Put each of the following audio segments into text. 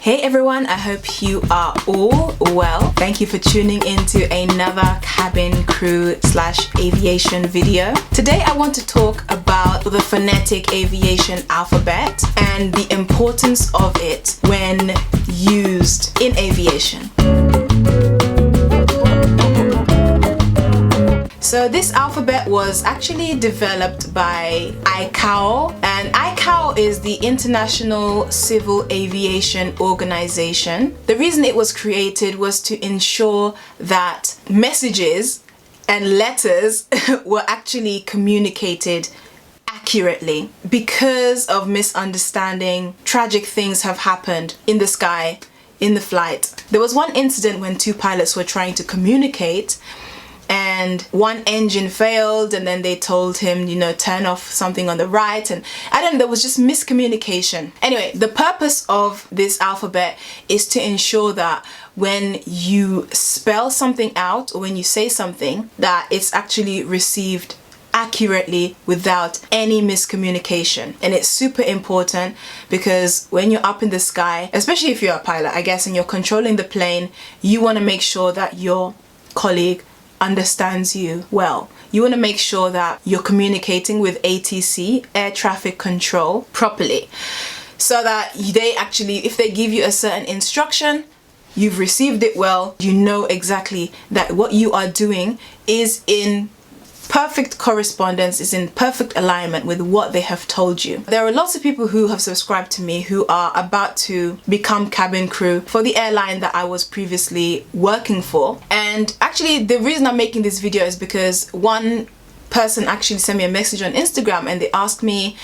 Hey everyone, I hope you are all well. Thank you for tuning into another cabin crew / aviation video. Today I want to talk about the phonetic aviation alphabet and the importance of it when used in aviation. So this alphabet was actually developed by ICAO, and ICAO is the International Civil Aviation Organization. The reason it was created was to ensure that messages and letters were actually communicated accurately. Because of misunderstanding, tragic things have happened in the sky, in the flight. There was one incident when two pilots were trying to communicate and one engine failed, and then they told him, turn off something on the right, and there was just miscommunication. Anyway, the purpose of this alphabet is to ensure that when you spell something out or when you say something, that it's actually received accurately without any miscommunication. And it's super important because when you're up in the sky, especially if you're a pilot, I guess, and you're controlling the plane, you want to make sure that your colleague understands you well. You want to make sure that you're communicating with ATC, air traffic control, properly, so that they actually, if they give you a certain instruction, you've received it well, you know exactly that what you are doing is in perfect correspondence, is in perfect alignment with what they have told you. There are lots of people who have subscribed to me who are about to become cabin crew for the airline that I was previously working for. And actually the reason I'm making this video is because one person actually sent me a message on Instagram and they asked me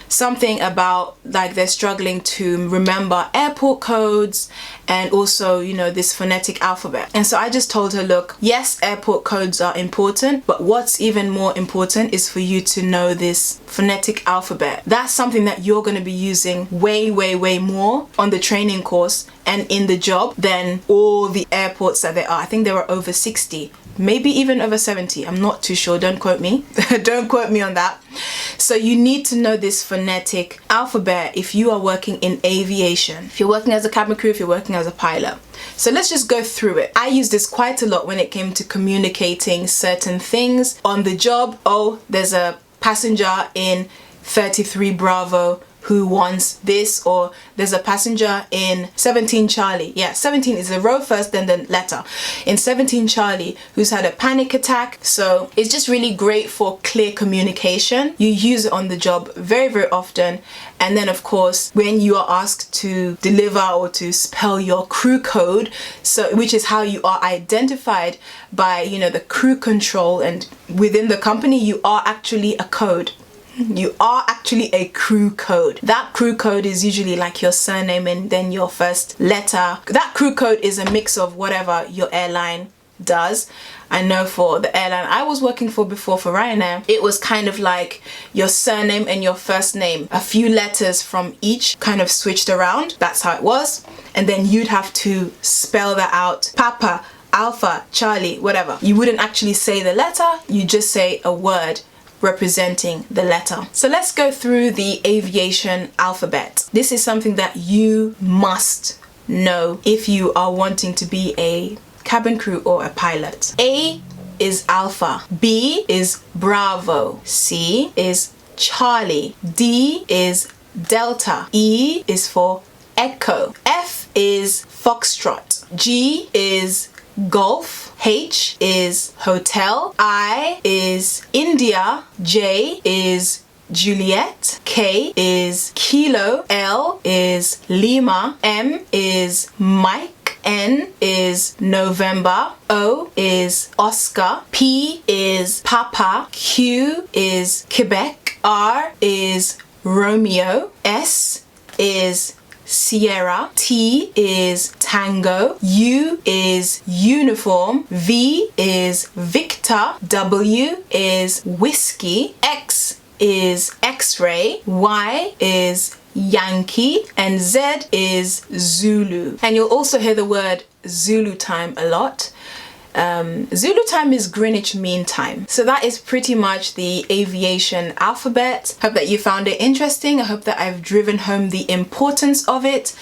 something about like they're struggling to remember airport codes and also this phonetic alphabet. And so I just told her, look, yes, airport codes are important, but what's even more important is for you to know this phonetic alphabet. That's something that you're going to be using way more on the training course and in the job than all the airports that there are. I think there are over 60, maybe even over 70. I'm not too sure, don't quote me. Don't quote me on that. So you need to know this phonetic alphabet if you are working in aviation. If you're working as a cabin crew, if you're working as a pilot. So let's just go through it. I use this quite a lot when it came to communicating certain things on the job. Oh, there's a passenger in 33 Bravo who wants this, or there's a passenger in 17 Charlie. Yeah, 17 is the row first, then the letter. In 17 Charlie, who's had a panic attack. So it's just really great for clear communication. You use it on the job very often. And then of course, when you are asked to deliver or to spell your crew code, so which is how you are identified by, the crew control, and within the company, you are actually a code. You are actually a crew code. That crew code is usually like your surname and then your first letter. That crew code is a mix of whatever your airline does. I know for the airline I was working for before, for Ryanair, it was kind of like your surname and your first name. A few letters from each kind of switched around. That's how it was. And then you'd have to spell that out. Papa, Alpha, Charlie, whatever. You wouldn't actually say the letter, you just say a word representing the letter. So let's go through the aviation alphabet. This is something that you must know if you are wanting to be a cabin crew or a pilot. A is Alpha, B is Bravo, C is Charlie, D is Delta, E is for Echo, F is Foxtrot, G is Golf, H is Hotel, I is India, J is Juliet, K is Kilo, L is Lima, M is Mike, N is November, O is Oscar, P is Papa, Q is Quebec, R is Romeo, S is Sierra, T is Tango, U is Uniform, V is Victor, W is Whiskey, X is X-ray, Y is Yankee, and Z is Zulu. And you'll also hear the word Zulu time a lot. Zulu time is Greenwich Mean Time. So that is pretty much the aviation alphabet. Hope that you found it interesting. I hope that I've driven home the importance of it.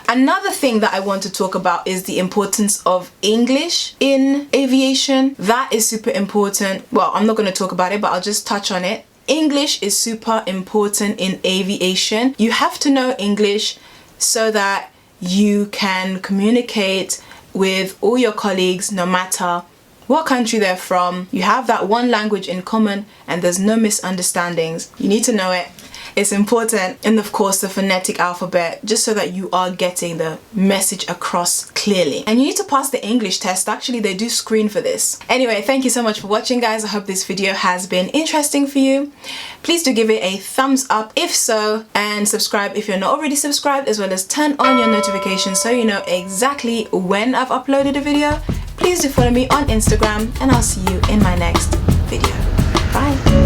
Another thing that I want to talk about is the importance of English in aviation. That is super important. Well, I'm not going to talk about it, but I'll just touch on it. English is super important in aviation. You have to know English so that you can communicate with all your colleagues no matter what country they're from. You have that one language in common and there's no misunderstandings. You need to know it. It's important. And of course the phonetic alphabet, just so that you are getting the message across clearly. And you need to pass the English test. Actually, they do screen for this. Anyway, thank you so much for watching, guys. I hope this video has been interesting for you. Please do give it a thumbs up if so, and subscribe if you're not already subscribed, as well as turn on your notifications so you know exactly when I've uploaded a video. Please do follow me on Instagram, and I'll see you in my next video. Bye.